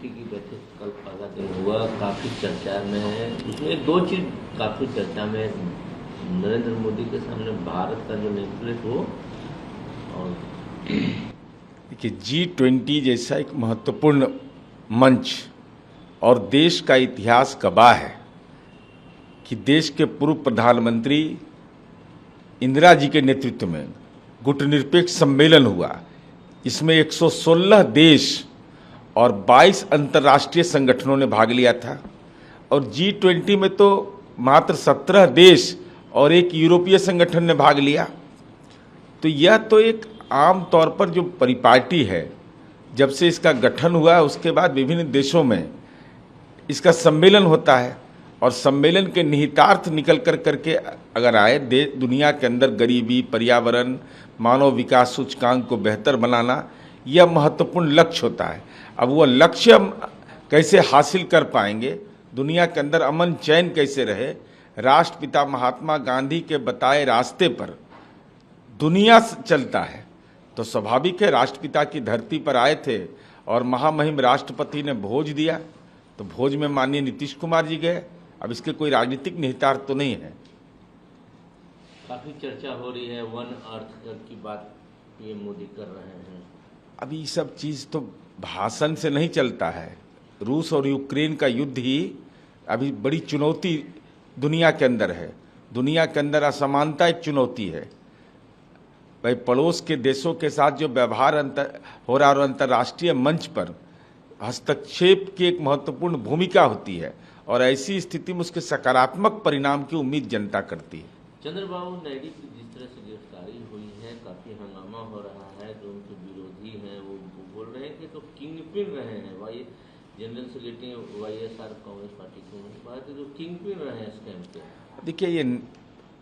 Committee की बैठक कल पहला दिन हुआ, काफ़ी चर्चा में है। उसमें दो चीज़ काफ़ी चर्चा में, नरेंद्र मोदी के सामने भारत का जो नेतृत्व हो, और देखिए G20 जैसा एक महत्वपूर्ण मंच और देश का इतिहास गवाह है कि देश के पूर्व प्रधानमंत्री इंदिरा जी के नेतृत्व में गुटनिरपेक्ष सम्मेलन हुआ। इसमें 116 देश और 22 अंतर्राष्ट्रीय संगठनों ने भाग लिया था, और G20 में तो मात्र 17 देश और एक यूरोपीय संगठन ने भाग लिया। तो यह तो एक आम तौर पर जो परिपाटी है, जब से इसका गठन हुआ उसके बाद विभिन्न देशों में इसका सम्मेलन होता है, और सम्मेलन के निहितार्थ निकल करके अगर आए दुनिया के अंदर गरीबी, पर्यावरण, मानव विकास सूचकांक को बेहतर बनाना, यह महत्वपूर्ण लक्ष्य होता है। अब वह लक्ष्य हम कैसे हासिल कर पाएंगे, दुनिया के अंदर अमन चैन कैसे रहे, राष्ट्रपिता महात्मा गांधी के बताए रास्ते पर दुनिया चलता है, तो स्वाभाविक है राष्ट्रपिता की धरती पर आए थे और महामहिम राष्ट्रपति ने भोज दिया, तो भोज में माननीय नीतीश कुमार जी गए। अब इसके कोई राजनीतिक निहितार्थ तो नहीं है। काफ़ी चर्चा हो रही है, वन अर्थ की बात पीएम मोदी कर रहे हैं। अभी ये सब चीज़ तो भाषण से नहीं चलता है। रूस और यूक्रेन का युद्ध ही अभी बड़ी चुनौती दुनिया के अंदर है। दुनिया के अंदर असमानता एक चुनौती है। भाई पड़ोस के देशों के साथ जो व्यवहार हो रहा है और अंतर्राष्ट्रीय मंच पर हस्तक्षेप की एक महत्वपूर्ण भूमिका होती है, और ऐसी स्थिति में उसके सकारात्मक परिणाम की उम्मीद जनता करती है। चंद्रबाबू नायडू की जिस तरह से गिरफ्तारी हुई है, काफ़ी हंगामा हो रहा है। जो उनके विरोधी हैं वो बोल रहे हैं कि तो किंग पिन रहे हैं, वाई general secretary YSR Congress party को जो किंग पिन रहे हैं स्कैम के। देखिए ये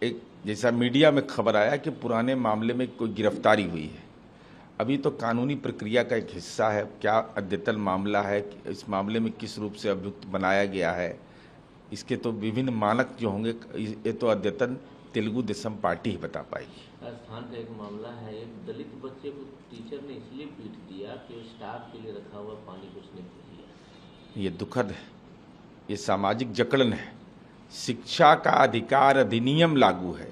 एक जैसा मीडिया में खबर आया कि पुराने मामले में कोई गिरफ्तारी हुई है, अभी तो कानूनी प्रक्रिया का एक हिस्सा है। क्या अद्यतन मामला है, इस मामले में किस रूप से अभियुक्त बनाया गया है, इसके तो विभिन्न मानक जो होंगे, ये तो अद्यतन तेलुगु देशम पार्टी ही बता पाएगी। राजस्थान का एक मामला है, एक दलित बच्चे को टीचर ने इसलिए पीट दिया कि वो स्टाफ के लिए रखा हुआ पानी को उसने पी लिया। ये दुखद है, ये सामाजिक जकड़न है। शिक्षा का अधिकार अधिनियम लागू है,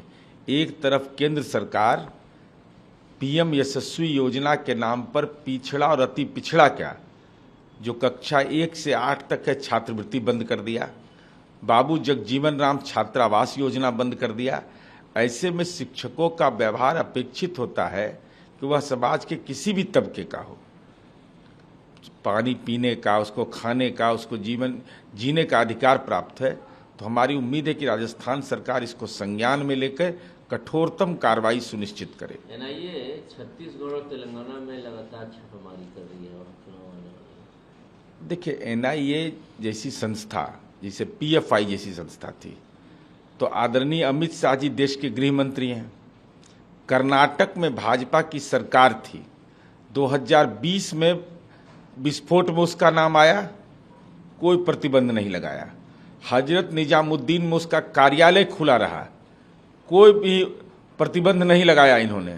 एक तरफ केंद्र सरकार PM यशस्वी योजना के नाम पर पिछड़ा और अति पिछड़ा क्या, जो कक्षा 1 से 8 तक है, छात्रवृत्ति बंद कर दिया। बाबू जगजीवन राम छात्रावास योजना बंद कर दिया। ऐसे में शिक्षकों का व्यवहार अपेक्षित होता है कि वह समाज के किसी भी तबके का हो, पानी पीने का, उसको खाने का, उसको जीवन जीने का अधिकार प्राप्त है। तो हमारी उम्मीद है कि राजस्थान सरकार इसको संज्ञान में लेकर कठोरतम कार्रवाई सुनिश्चित करे। NIA छत्तीसगढ़ और तेलंगाना में लगातार छापेमारी कर रही है और चुनाव आने वाले। देखिए NIA जैसी संस्था, जैसे PFI जैसी संस्था थी, तो आदरणीय अमित शाह जी देश के गृह मंत्री हैं। कर्नाटक में भाजपा की सरकार थी, 2020 में विस्फोट में उसका नाम आया, कोई प्रतिबंध नहीं लगाया। हजरत निजामुद्दीन में उसका कार्यालय खुला रहा, कोई भी प्रतिबंध नहीं लगाया इन्होंने।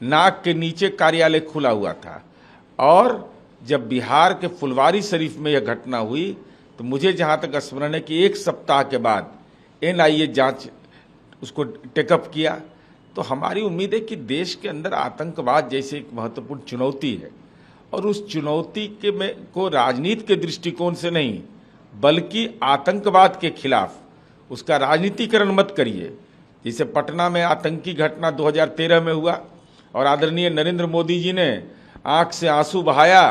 नाक के नीचे कार्यालय खुला हुआ था। और जब बिहार के फुलवारी शरीफ में यह घटना हुई, तो मुझे जहाँ तक स्मरण है कि 1 सप्ताह के बाद NIA जांच उसको टेकअप किया। तो हमारी उम्मीद है कि देश के अंदर आतंकवाद जैसे एक महत्वपूर्ण चुनौती है, और उस चुनौती के में को राजनीति के दृष्टिकोण से नहीं, बल्कि आतंकवाद के खिलाफ उसका राजनीतिकरण मत करिए। जैसे पटना में आतंकी घटना 2013 में हुआ, और आदरणीय नरेंद्र मोदी जी ने आंख से आंसू बहाया,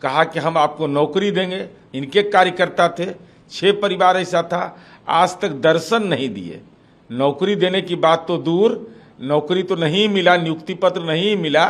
कहा कि हम आपको नौकरी देंगे। इनके कार्यकर्ता थे, 6 परिवार ऐसा था, आज तक दर्शन नहीं दिए। नौकरी देने की बात तो दूर, नौकरी तो नहीं मिला, नियुक्ति पत्र नहीं मिला।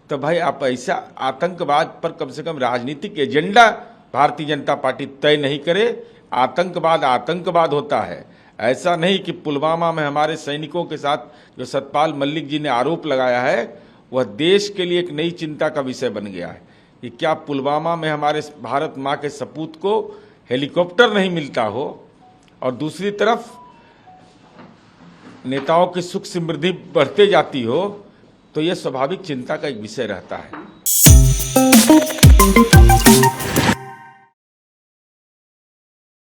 तो भाई आप ऐसा आतंकवाद पर कम से कम राजनीतिक एजेंडा भारतीय जनता पार्टी तय नहीं करे। आतंकवाद आतंकवाद होता है, ऐसा नहीं कि पुलवामा में हमारे सैनिकों के साथ जो सतपाल मलिक जी ने आरोप लगाया है, वह देश के लिए एक नई चिंता का विषय बन गया है कि क्या पुलवामा में हमारे भारत माँ के सपूत को हेलीकॉप्टर नहीं मिलता हो, और दूसरी तरफ नेताओं की सुख समृद्धि बढ़ते जाती हो, तो यह स्वाभाविक चिंता का एक विषय रहता है।